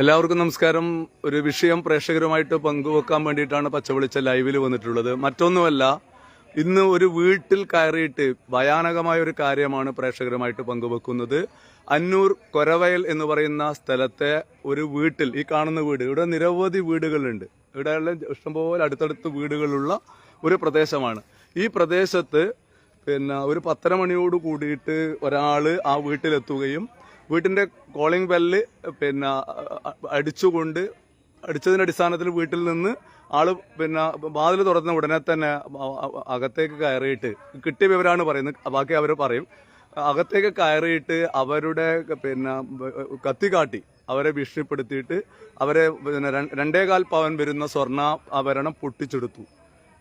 എല്ലാവർക്കും നമസ്കാരം. ഒരു വിഷയം പ്രേക്ഷകരുമായിട്ട് പങ്കുവെക്കാൻ വേണ്ടിയിട്ടാണ് പച്ചവെളിച്ച ലൈവിൽ വന്നിട്ടുള്ളത്. മറ്റൊന്നുമല്ല, ഇന്ന് ഒരു വീട്ടിൽ കയറിയിട്ട് ഭയാനകമായ ഒരു കാര്യമാണ് പ്രേക്ഷകരുമായിട്ട് പങ്കുവെക്കുന്നത്. അന്നൂർ കൊരവയൽ എന്ന് പറയുന്ന സ്ഥലത്തെ ഒരു വീട്ടിൽ, ഈ കാണുന്ന വീട്, ഇവിടെ നിരവധി വീടുകളുണ്ട്. ഇവിടെ ഇഷ്ടംപോലെ അടുത്തടുത്ത് വീടുകളുള്ള ഒരു പ്രദേശമാണ്. ഈ പ്രദേശത്ത് ഒരു 10 മണിയോട് കൂടിയിട്ട് ഒരാള് ആ വീട്ടിലെത്തുകയും വീട്ടിന്റെ കോളിംഗ് ബെല്ല് അടിച്ചതിന്റെ അടിസ്ഥാനത്തിൽ വീട്ടിൽ നിന്ന് ആള് വാതിൽ തുറന്ന ഉടനെ തന്നെ അകത്തേക്ക് കയറിയിട്ട്, കിട്ടിയ വിവരമാണ് പറയുന്നത്, ബാക്കി അവർ പറയും, അകത്തേക്ക് കയറിയിട്ട് അവരുടെ കത്തി കാട്ടി അവരെ ഭീഷണിപ്പെടുത്തിയിട്ട് അവരെ 2.25 പവൻ വരുന്ന സ്വർണ്ണ ആഭരണം പൊട്ടിച്ചെടുത്തു.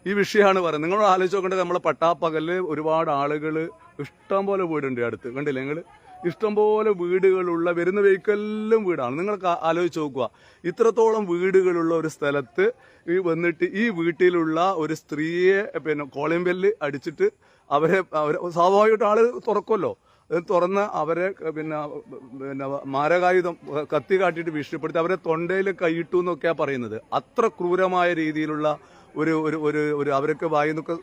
ഈ വിഷയമാണ് പറയുന്നത്. നിങ്ങൾ ആലോചിച്ച് നോക്കേണ്ടത്, നമ്മളെ പട്ടാപ്പകല് ഒരുപാട് ആളുകൾ, ഇഷ്ടം പോലെ വീടുണ്ട് അടുത്ത്, കണ്ടില്ലേ നിങ്ങൾ? ഇഷ്ടംപോലെ വീടുകളുള്ള, വരുന്ന വെഹിക്കലും വീടാണ്. നിങ്ങൾ ആലോചിച്ച് നോക്കുക, ഇത്രത്തോളം വീടുകളുള്ള ഒരു സ്ഥലത്ത് വന്നിട്ട് ഈ വീട്ടിലുള്ള ഒരു സ്ത്രീയെ കോളിംഗ് ബെല്ല് അടിച്ചിട്ട് അവരെ സ്വാഭാവികമായിട്ട് ആള് തുറക്കുമല്ലോ, തുറന്ന് അവരെ മാരകായുധം കത്തി കാട്ടിയിട്ട് ഭീഷണിപ്പെടുത്തി അവരെ തൊണ്ടയിൽ കൈയിട്ടു എന്നൊക്കെയാണ് പറയുന്നത്. അത്ര ക്രൂരമായ രീതിയിലുള്ള ഒരു അവർക്ക് വായിന്നൊക്കെ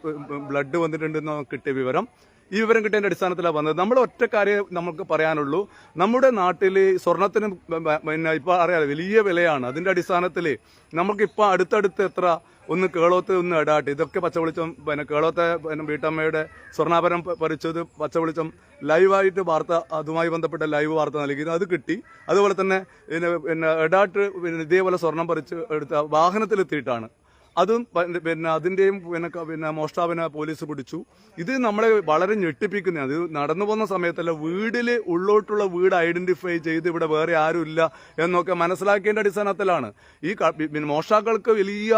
ബ്ലഡ് വന്നിട്ടുണ്ടെന്ന് കിട്ടിയ വിവരം. ഈ വിവരം കിട്ടിയതിന്റെ അടിസ്ഥാനത്തിലാണ് വന്നത്. നമ്മൾ ഒറ്റ കാര്യം നമുക്ക് പറയാനുള്ളൂ, നമ്മുടെ നാട്ടിൽ സ്വർണത്തിന് ഇപ്പൊ അറിയാതെ വലിയ വിലയാണ്. അതിന്റെ അടിസ്ഥാനത്തിൽ നമുക്കിപ്പോൾ അടുത്തടുത്ത് എത്ര ഒന്ന് കേളോത്ത്, ഒന്ന് എടാട്ട്, ഇതൊക്കെ പച്ചവെളിച്ചം കേളോത്തെ വീട്ടമ്മയുടെ സ്വർണ്ണാഭരണം പറിച്ചത് പച്ചവെളിച്ചം ലൈവായിട്ട് വാർത്ത, അതുമായി ബന്ധപ്പെട്ട ലൈവ് വാർത്ത നൽകി, അത് കിട്ടി. അതുപോലെ തന്നെ എടാട്ട് ഇതേപോലെ സ്വർണം പറിച്ച് എടുത്ത വാഹനത്തിലെത്തിയിട്ടാണ്. അതും അതിന്റെയും മോഷ്ടാവിനെ പോലീസ് പിടിച്ചു. ഇത് നമ്മളെ വളരെ ഞെട്ടിപ്പിക്കുന്ന, അത് നടന്നു പോകുന്ന സമയത്തല്ല, വീടില് ഉള്ളോട്ടുള്ള വീട് ഐഡന്റിഫൈ ചെയ്ത് ഇവിടെ വേറെ ആരും ഇല്ല എന്നൊക്കെ മനസ്സിലാക്കേണ്ട അടിസ്ഥാനത്തിലാണ് ഈ മോഷ്ടാക്കൾക്ക് വലിയ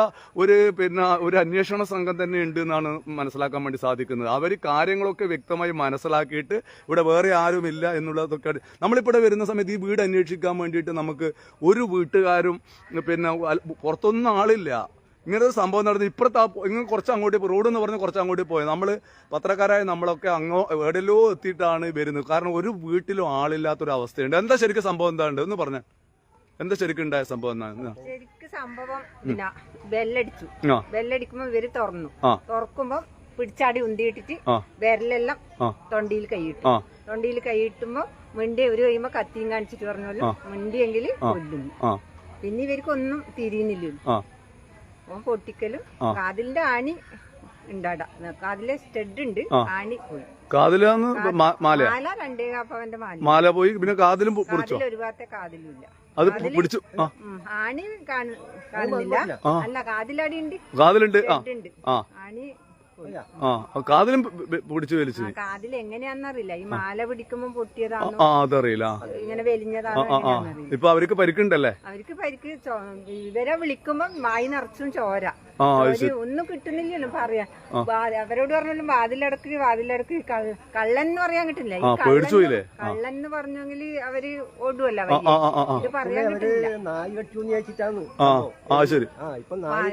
ഒരു അന്വേഷണ സംഘം തന്നെ ഉണ്ട് എന്നാണ് മനസ്സിലാക്കാൻ വേണ്ടി സാധിക്കുന്നത്. അവർ കാര്യങ്ങളൊക്കെ വ്യക്തമായി മനസ്സിലാക്കിയിട്ട് ഇവിടെ വേറെ ആരുമില്ല എന്നുള്ളതൊക്കെ. നമ്മളിവിടെ വരുന്ന സമയത്ത് ഈ വീട് അന്വേഷിക്കാൻ വേണ്ടിയിട്ട് നമുക്ക് ഒരു വീട്ടുകാരും പുറത്തൊന്നും ആളില്ല. ഇങ്ങനൊരു സംഭവം നടന്നു. ഇങ്ങനെ കുറച്ച് അങ്ങോട്ട് റോഡ് എന്ന് പറഞ്ഞ് കുറച്ച് അങ്ങോട്ട് പോയി നമ്മൾ പത്രക്കാരായ നമ്മളൊക്കെ എവിടെയല്ലോ എത്തിയിട്ടാണ് വരുന്നത്. കാരണം ഒരു വീട്ടിലും ആളില്ലാത്തൊരു അവസ്ഥയുണ്ട്. എന്താ ശരിക്കും സംഭവം എന്താണ്ട് ഒന്ന് പറഞ്ഞ, എന്താ ശരിക്കും ഉണ്ടായ സംഭവം എന്നാ? ശരിക്കും സംഭവം ബെല്ലടിച്ചു. ബെല്ലടിക്കുമ്പോ ഇവര് തുറക്കുമ്പോ പിടിച്ചാടി ഉന്തിയിട്ടിട്ട് വിരലെല്ലാം തൊണ്ടിയിൽ കൈയിട്ടു. തൊണ്ടിയിൽ കൈയിട്ടുമ്പോ മിണ്ടി ഒരു കഴിയുമ്പോ കത്തിയും കാണിച്ചിട്ട് പറഞ്ഞല്ലോ, മിണ്ടിയെങ്കിൽ കൊല്ലുന്നു. പിന്നെ ഇവർക്കൊന്നും തിരിയുന്നില്ലല്ലോ. പൊട്ടിക്കലും കാതിലിന്റെ ആണി ഉണ്ടാടാ, കാതിലെ സ്റ്റഡ് ഉണ്ട്, ആണി പോയി. കാതിലാന്ന് മാല 2.25 പവന്റെ മാല പോയി. പിന്നെ കാതിലും ഒരു ഭാഗത്തെ കാതിലും ഇല്ല. അത് പിടിച്ചു. ആണി കാണുന്നില്ല. അല്ല, കാതിലടി ഉണ്ട്, കാതിലുണ്ട്. ആണി കാതിലും പിടിച്ചു വലിച്ചു. കാതിൽ എങ്ങനെയാന്നറിയില്ല, ഈ മാല പിടിക്കുമ്പോ പൊട്ടിയതാണോ അതറിയില്ല, ഇങ്ങനെ വലിഞ്ഞതാണോ. ഇപ്പൊ അവർക്ക് പരിക്കുണ്ടല്ലേ? അവർക്ക് പരിക്ക്. ഇവരെ വിളിക്കുമ്പോ വായി നിറച്ചും ചോര, ഒന്നും കിട്ടുന്നില്ലല്ലോ പറയാ. അവരോട് പറഞ്ഞാലും വാതിലടക്ക് കള്ളൻ എന്ന് പറയാൻ കിട്ടില്ല. കള്ളൻ എന്ന് പറഞ്ഞെങ്കിൽ അവര് ഓടുവല്ല, ഇത് പറയാൻ കിട്ടില്ല.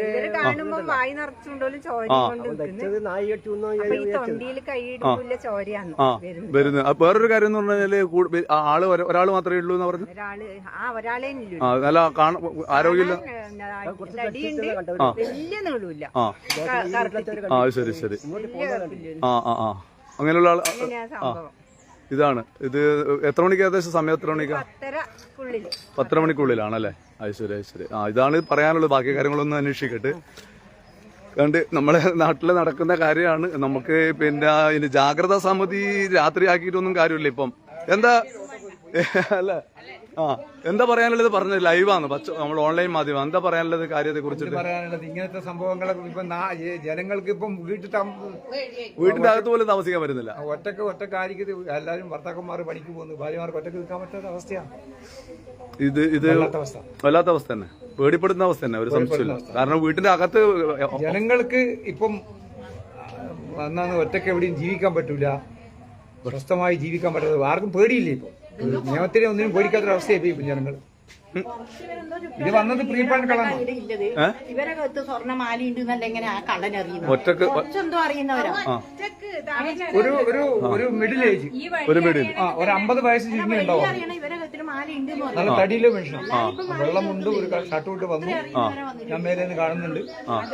ഇവര് കാണുമ്പോ വായി നിറച്ചുകൊണ്ടോലും ചോര കൊണ്ട് നിൽക്കുന്നത്. അപ്പൊ ഈ തൊണ്ടിയിൽ കൈയിടുന്നില്ല, ചോരയാണ് വരുന്നത്. വേറൊരു കാര്യം എന്ന് പറഞ്ഞാല് ഒരാള് മാത്രമേ ഉള്ളൂ എന്ന് പറഞ്ഞു. ഒരാളെ നല്ല ആരോഗ്യമില്ല, വലിയ നീളൂല്ല. ശരി ശരി. അങ്ങനെയുള്ള ആള്. ഇതാണ് ഇത്. എത്ര മണിക്ക് ഏകദേശം സമയം? എത്ര മണിക്കാ? 10 മണിക്കുള്ളിലാണല്ലേ? ശരി ശരി. ഇതാണ് പറയാനുള്ളത്. ബാക്കി കാര്യങ്ങളൊന്നും അന്വേഷിക്കട്ടെ. കണ്ട് നമ്മളെ നാട്ടിൽ നടക്കുന്ന കാര്യമാണ്. നമുക്ക് ഇനി ജാഗ്രതാ സമിതി രാത്രി ആക്കിയിട്ടൊന്നും കാര്യമില്ല ഇപ്പം. എന്താ അല്ല എന്താ പറയാനുള്ളത്? പറഞ്ഞ ലൈവാണ്, നമ്മൾ ഓൺലൈൻ മാധ്യമം. എന്താ പറയാനുള്ളത് കാര്യത്തെ കുറിച്ചിട്ട്? പറയാനുള്ളത് ഇങ്ങനത്തെ സംഭവങ്ങളൊക്കെ ഇപ്പൊ ജനങ്ങൾക്ക് ഇപ്പം വീട്ടിന്റെ അകത്ത് പോലും താമസിക്കാൻ പറ്റുന്നില്ല. ഒറ്റക്കാരിക്ക് എല്ലാവരും ഭർത്താക്കന്മാർ പണിക്ക് പോകുന്നു, ഭാര്യമാർക്ക് ഒറ്റക്ക് നിൽക്കാൻ പറ്റാത്ത അവസ്ഥയാണ്. ഇത് വല്ലാത്ത അവസ്ഥ തന്നെ, പേടിപ്പെടുന്ന അവസ്ഥ തന്നെ, ഒരു സംശയമില്ല. കാരണം വീട്ടിന്റെ അകത്ത് ജനങ്ങൾക്ക് ഇപ്പം വന്നാന്ന് ഒറ്റക്ക് എവിടെയും ജീവിക്കാൻ പറ്റൂല, സ്വസ്ഥമായി ജീവിക്കാൻ പറ്റാത്ത, ആർക്കും പേടിയില്ല. ഇപ്പൊ നിയമത്തിനെ ഒന്നിനും പേടിക്കാത്തൊരവസ്ഥയായി ഇപ്പം ജനങ്ങൾ. ഇത് വന്നത് പ്രീപാൻ കളാണ്. ഇവരകത്ത് സ്വർണ്ണമാലയുണ്ട് എന്നല്ല എങ്ങനെ ആ കള്ളൻ അറിയുന്നത്? ഒറ്റക്ക് എന്തോ അറിയുന്നവരാ. ഒരു മിഡിൽ ഏജ്, ഒരു 50 വയസ്സ് ചുരുങ്ങിയുണ്ടാവും. ഇവരകത്തിലും മാല ഉണ്ട് നല്ല തടിയിലെ മനുഷ്യനാണ്. വെള്ളമുണ്ട്, ഒരു ഷർട്ട് ഇട്ട് വന്നു. ഞാൻ മേലെ നിന്ന് കാണുന്നുണ്ട്.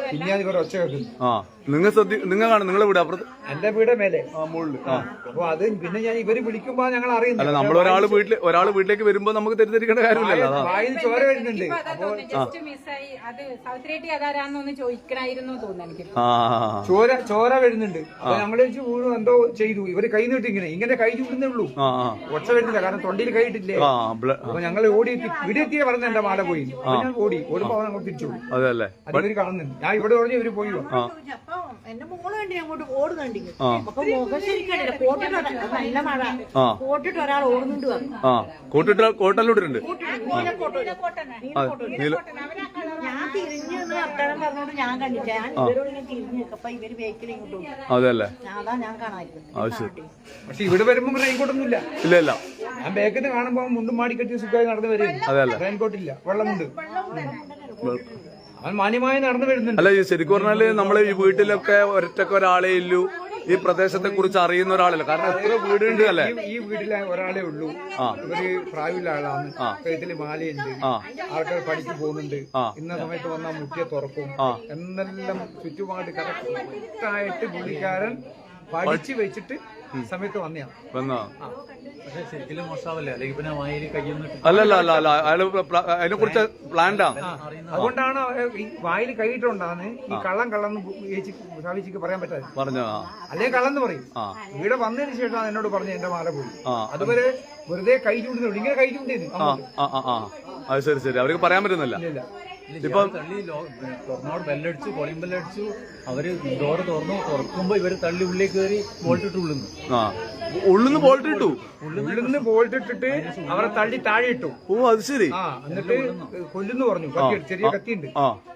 പിന്നെ ഞാൻ ഇവർ ഒച്ച കേൾക്കുന്നു. നിങ്ങൾ കാണും നിങ്ങളെ വീട് അപ്പുറത്ത് എന്റെ വീട് മേലെ മുകളിൽ. അപ്പൊ അത് പിന്നെ ഞാൻ ഇവര് വിളിക്കുമ്പോ ഞങ്ങൾ അല്ല അറിയുന്നില്ല. നമ്മൾ ഒരാൾ വീട്ടിലേക്ക് വരുമ്പോ നമുക്ക് തെറ്റിദ്ധരിക്കേണ്ട കാര്യമില്ലല്ലോ. വായിൽ ചോര വരുന്നുണ്ട്. അപ്പൊ ചോര വരുന്നുണ്ട്. അപ്പൊ ഞങ്ങൾ വീണു എന്തോ ചെയ്തു. ഇവര് കൈ നീട്ടി ഇങ്ങനെ കൈ ചൂടുന്നേ ഉള്ളൂ. ഒച്ച വരുന്നില്ല, കാരണം തൊണ്ടിയിൽ കൈ ഇട്ടില്ലേ. അപ്പൊ ഞങ്ങൾ ഓടിയെത്തി വീടെത്തിയെ പറഞ്ഞ എന്റെ മാല പോയി. അപ്പൊ ഞാൻ ഓടുമ്പോ ഞങ്ങൾ തിരിച്ചു. അതല്ലേ അതിവര് കാണുന്നുണ്ട്. ഞാൻ ഇവിടെ പറഞ്ഞ ഇവര് പോയി. അപ്പൊ എന്റെ മോള് കണ്ടി അങ്ങോട്ട് ഓടുന്നുണ്ട്. അപ്പൊ മുഖം ശരിക്കണ്ടില്ല. നല്ല മഴ കോട്ടിട്ട് ഒരാൾ ഓടുന്നുണ്ട് വന്നു. കോട്ടല്ലൂട്ടുണ്ട്. ഞാൻ തിരിഞ്ഞു നിന്ന് വർത്തമാനം പറഞ്ഞോണ്ട് ഞാൻ കണ്ടില്ല. ഞാൻ ഇവരോട് ഇങ്ങനെ തിരിഞ്ഞു നിൽക്കപ്പോ ഇവര് ബേക്കിൽ ഇങ്ങോട്ട് അതല്ലേ അതാ ഞാൻ കാണാതിരുന്നത്. പക്ഷെ ഇവിടെ വരുമ്പോ റെയിൻകോട്ടൊന്നും ഇല്ല. ഇല്ല ഞാൻ ബേക്കിൽ നിന്ന് കാണുമ്പോ മുണ്ടും മാടി കെട്ടി സുഖമായി നടന്നു വരും. റെയിൻകോട്ടില്ല, വെള്ളമുണ്ട്. അവൻ മാന്യമായി നടന്നു വരുന്നുണ്ട്. അല്ല, ഈ ശരിക്കും പറഞ്ഞാല് നമ്മള് ഈ വീട്ടിലൊക്കെ ഒരൊറ്റക്ക് ഒരാളെ ഇല്ലു ഈ പ്രദേശത്തെ കുറിച്ച് അറിയുന്ന ഒരാളല്ല. കാരണം എത്ര വീടുണ്ട് അല്ലേ. ഈ വീട്ടിലെ ഒരാളെ ഉള്ളൂ. ഇവര് പ്രായമുള്ള ആളാണ്. കഴുത്തില് മാലയുണ്ട്. ആൾക്കാർ പഠിച്ചു പോകുന്നുണ്ട്. ഇന്ന സമയത്ത് വന്നാൽ മുറ്റിയെ തുറക്കും എന്നെല്ലാം ചുറ്റുപാട് കറക്റ്റായിട്ട് പുള്ളിക്കാരൻ പഠിച്ചു വെച്ചിട്ട് സമയത്ത് വന്നാ. അല്ല അതിനെ കുറിച്ച് പ്ലാൻഡാ. അതുകൊണ്ടാണ് ഈ വായിൽ കൈയിട്ടുണ്ടാന്ന് ഈ കള്ളന്ന് സാവിച്ചിക്ക് പറയാൻ പറ്റാതെ പറഞ്ഞോ. അല്ലെങ്കിൽ കള്ളന്ന് പറയും. ഇവിടെ വന്നതിന് ശേഷം എന്നോട് പറഞ്ഞു എന്റെ മാല പോയി. അതുവരെ വെറുതെ കൈ ചൂണ്ടുന്നുള്ളൂ. ഇങ്ങനെ കൈ ചൂണ്ടിയിരുന്നു. അത് ശരി അവർക്ക് പറയാൻ പറ്റുന്നില്ല. ഇപ്പൊ തള്ളി തുറന്നോട് ബെല്ലടിച്ചു, കോളിംഗ് ബെല്ലടിച്ചു. അവര് ഡോറ് തുറക്കുമ്പോ ഇവര് തള്ളി ഉള്ളിൽ കയറി ബോൾട്ടിട്ട് ഉള്ളിന്ന് ബോൾട്ട് ഇട്ടു. ഉള്ളിന്ന് ബോൾട്ട് ഇട്ടിട്ട് അവരെ തള്ളി താഴെ ഇട്ടു. ഓ അത് ശരി. എന്നിട്ട് കൊല്ലുന്നു പറഞ്ഞു. ചെറിയ കത്തിയുണ്ട്.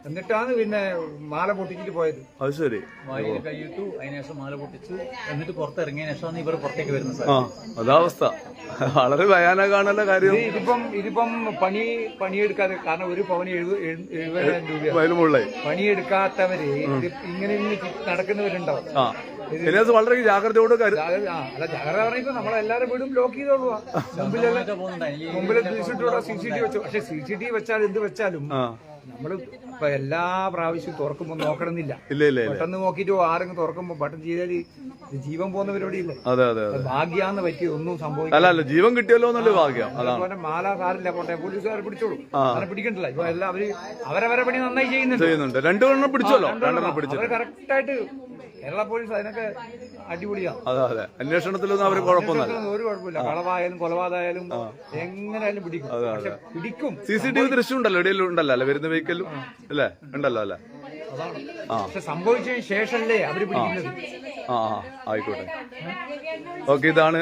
എന്നിട്ടാണ് പിന്നെ മാല പൊട്ടിച്ചിട്ട് പോയത്. അത് ശരി. വായിൽ കൈയിട്ടു, അതിനുശേഷം മാല പൊട്ടിച്ചു. എന്നിട്ട് പുറത്തിറങ്ങിയ ശേഷമാണ് ഇവർ പുറത്തേക്ക് വരുന്നത്. അതാവസ്ഥ വളരെ ഭയാനകമാണല്ലോ കാര്യം. ഇതിപ്പം പണിയെടുക്കാതെ, കാരണം ഒരു പവന് 70,000 രൂപ പണിയെടുക്കാത്തവര് ഇങ്ങനെ നടക്കുന്നവരുണ്ടാവും. വളരെ ജാഗ്രതയോട് അല്ല, ജാഗ്രത പറഞ്ഞപ്പോ നമ്മളെല്ലാരും വീടും ലോക്ക് ചെയ്തോളുക. മുമ്പിലെ CCTV വെച്ചു. പക്ഷെ CCTV വെച്ചാൽ എന്ത് വെച്ചാലും നമ്മള് ഇപ്പൊ എല്ലാ പ്രാവശ്യവും തുറക്കുമ്പോ നോക്കണമെന്നില്ല. പെട്ടെന്ന് നോക്കിട്ട് ആരെങ്കിലും തുറക്കുമ്പോ ബട്ടൺ ചെയ്താല് ജീവൻ പോകുന്ന പരിപാടിയില്ല. ഭാഗ്യാന്ന് പറ്റി ഒന്നും സംഭവിക്കില്ല. ജീവൻ കിട്ടിയല്ലോ എന്നല്ലേ ഭാഗ്യം. അതുപോലെ മാല സാറില്ല, പോട്ടെ, പോലീസുകാർ പിടിച്ചോളൂ. അങ്ങനെ പിടിക്കണ്ടല്ലോ. ഇപ്പൊ എല്ലാം അവരവരെ പണി നന്നായി ചെയ്യുന്നുണ്ട്. രണ്ടെണ്ണം പിടിച്ചല്ലോ. അവർ കറക്റ്റായിട്ട് കേരള പോലീസ് അതിനൊക്കെ അടിപൊളിയാണ്. അതെ അന്വേഷണത്തിലൊന്നും അവർ കുഴപ്പമൊന്നുമില്ല. ഒരു കുഴപ്പമില്ല. കളവായാലും കൊലപാതകമായാലും എങ്ങനെയായാലും പിടിക്കും. പിടിക്കും. CCTV ദൃശ്യം ഉണ്ടല്ലോ, ഇടയിൽ ഉണ്ടല്ലോ അല്ലെ, വരുന്ന വെഹിക്കലും അല്ലേ ഉണ്ടല്ലോ അല്ലെ. പക്ഷെ സംഭവിച്ചതിന് ശേഷമല്ലേ അവര് പിടിക്കുന്നത്. ആയിക്കോട്ടെ. ഓക്കെ, ഇതാണ്